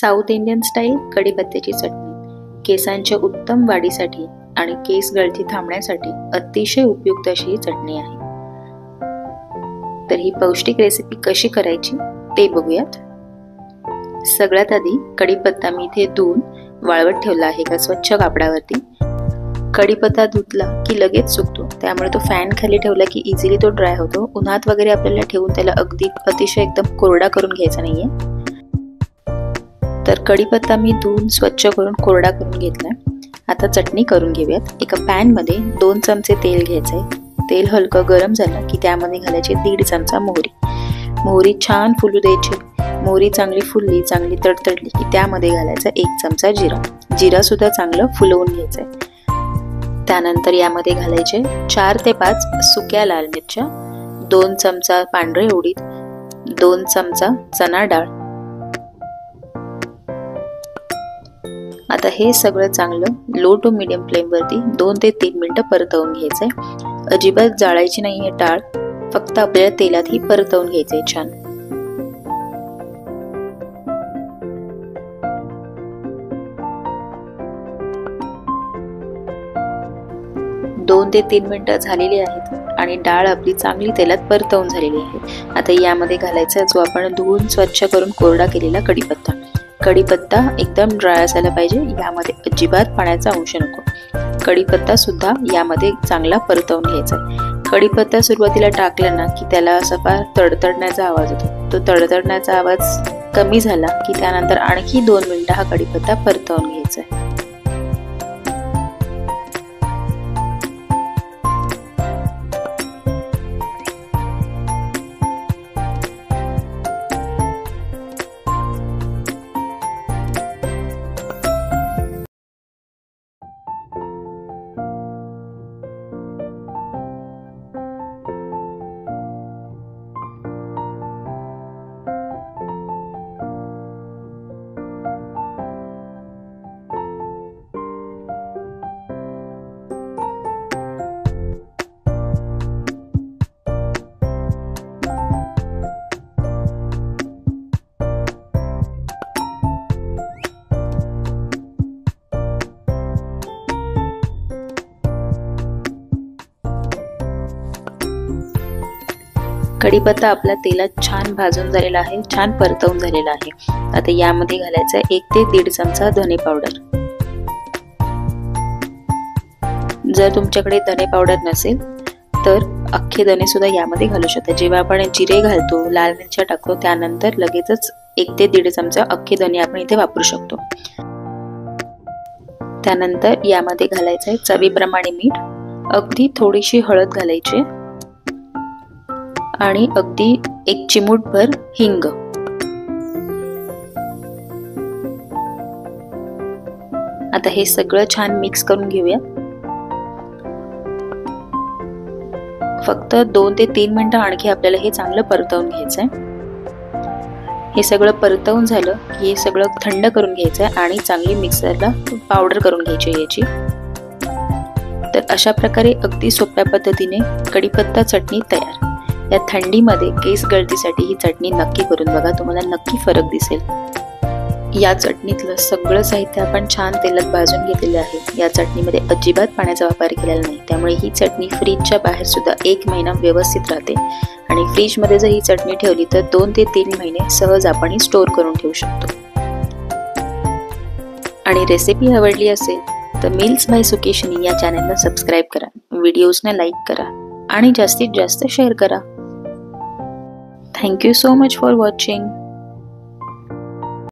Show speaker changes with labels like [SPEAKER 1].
[SPEAKER 1] South Indian style कढीपत्त्याची चटणी केसांच्या उत्तम वाढीसाठी आणि केस गळती थांबण्यासाठी अतिशय उपयुक्त अशी ही चटणी आहे। तर ही पौष्टिक रेसिपी कशी करायची ते बघूयात। सगळ्यात आधी कढीपत्ता मी इथे धुवून वाळवत ठेवला आहे एका स्वच्छ कापडावरती। कढीपत्ता धुतला की लगेच सुकतो, त्यामुळे तो फॅन खाली ठेवला की इझिली तो ड्राय होतो। उन्हात वगैरे आपल्याला ठेवून त्याला अतिशय एकदम कोरडा करून घ्यायचा नाहीये। तर कढीपत्ता मी धुवून स्वच्छ करून कोरडा करून घेतला। आता चटणी करून घेऊयात। एका पॅन मध्ये 2 चमचे तेल घ्यायचे। तेल हलकं गरम झालं की त्यामध्ये घालायचे 1.5 चमचा मोहरी। मोहरी छान फुलू द्यायची। मोहरी चांगली फुलली, चांगली तडतडली की त्यामध्ये घालायचा 1 चमचा जिरा। जिरा सुद्धा चांगलं फुलवून घ्यायचंय। त्यानंतर यामध्ये घालायचे 4 ते 5 सुक्या लाल मिरच्या, 2 चमचा पांढरे उडीद, 2 चमचा चणा डाळ। आता हे सगळं चांगलं लो टू मीडियम फ्लेम वरती 2 ते 3 मिनिटं परतवून घ्यायचंय। अजिबात जाळायची नाहीये डाळ, फक्त आपल्याला तेलात ही परतवून घ्यायचंय छान। 2 ते 3 मिनिटं झालेली आहेत आणि डाळ आपली चांगली तेलात परतवून झालेली आहे। आता यामध्ये घालायचा जो आपण धुवून स्वच्छ करून कोरडा केलेला कढीपत्ता। कढीपत्ता एकदम ड्राय असायला पाहिजे, यामध्ये अजिबात पाण्याचा अंश नको। कढीपत्ता सुद्धा यामध्ये चांगला परतवून घ्यायचा। कढीपत्ता सुरुवातीला टाकला ना की त्याला असा फार तडतडण्याचा आवाज होतो। तो तडतडण्याचा आवाज कमी झाला की त्यानंतर आणखी 2 मिनिटं हा कढीपत्ता परतवून घ्यायचा। कढीपत्ता आपला तेलात छान भाजून झालेला आहे, छान परतवून झालेला आहे। आता यामध्ये घालायचा 1 ते 1.5 चमचा धने पावडर। जर तुमच्याकडे धने पावडर नसेल तर अख्खे धने सुद्धा यामध्ये घालू शकता। जेव्हा आपण जिरे घालतो, लाल मिरच्या टाकतो, त्यानंतर लगेचच 1 ते 1.5 चमचा अख्खे धने आपण इथे वापरू शकतो। त्यानंतर यामध्ये घालायचं आहे चवीप्रमाणे मीठ, अगदी थोडीशी हळद घालायची आणि अगदी 1 चिमूटभर हिंग। आता हे सगळं छान मिक्स करून घेऊया। फक्त 2 ते 3 मिनिटं आणखी आपल्याला हे चांगलं परतवून घ्यायचंय। हे सगळं परतवून झालं की हे सगळं थंड करून घ्यायचंय आणि चांगली मिक्सरला पावडर करून घ्यायची याची। तर अशा प्रकारे अगदी सोप्या पद्धतीने कढीपत्ता चटणी तयार। या थंडीमध्ये केस गळतीसाठी ही चटणी नक्की करून बघा, तुम्हाला नक्की फरक दिसेल। या चटणीतलं सगळं साहित्य आपण छान तेलात भाजून घेतलेलं आहे। या चटणीमध्ये अजिबात पाण्याचा वापर केलेला नाही, त्यामुळे ही चटणी फ्रीजच्या बाहेर सुद्धा 1 महिना व्यवस्थित राहते आणि फ्रीजमध्ये जर ही चटणी ठेवली तर 2 ते 3 महिने सहज आपण ही स्टोर करून ठेवू शकतो। आणि रेसिपी आवडली असेल तर मील्स बाय सुकेशनी या चॅनलला सबस्क्राईब करा, व्हिडिओजना लाईक करा आणि जास्तीत जास्त शेअर करा। Thank you so much for watching.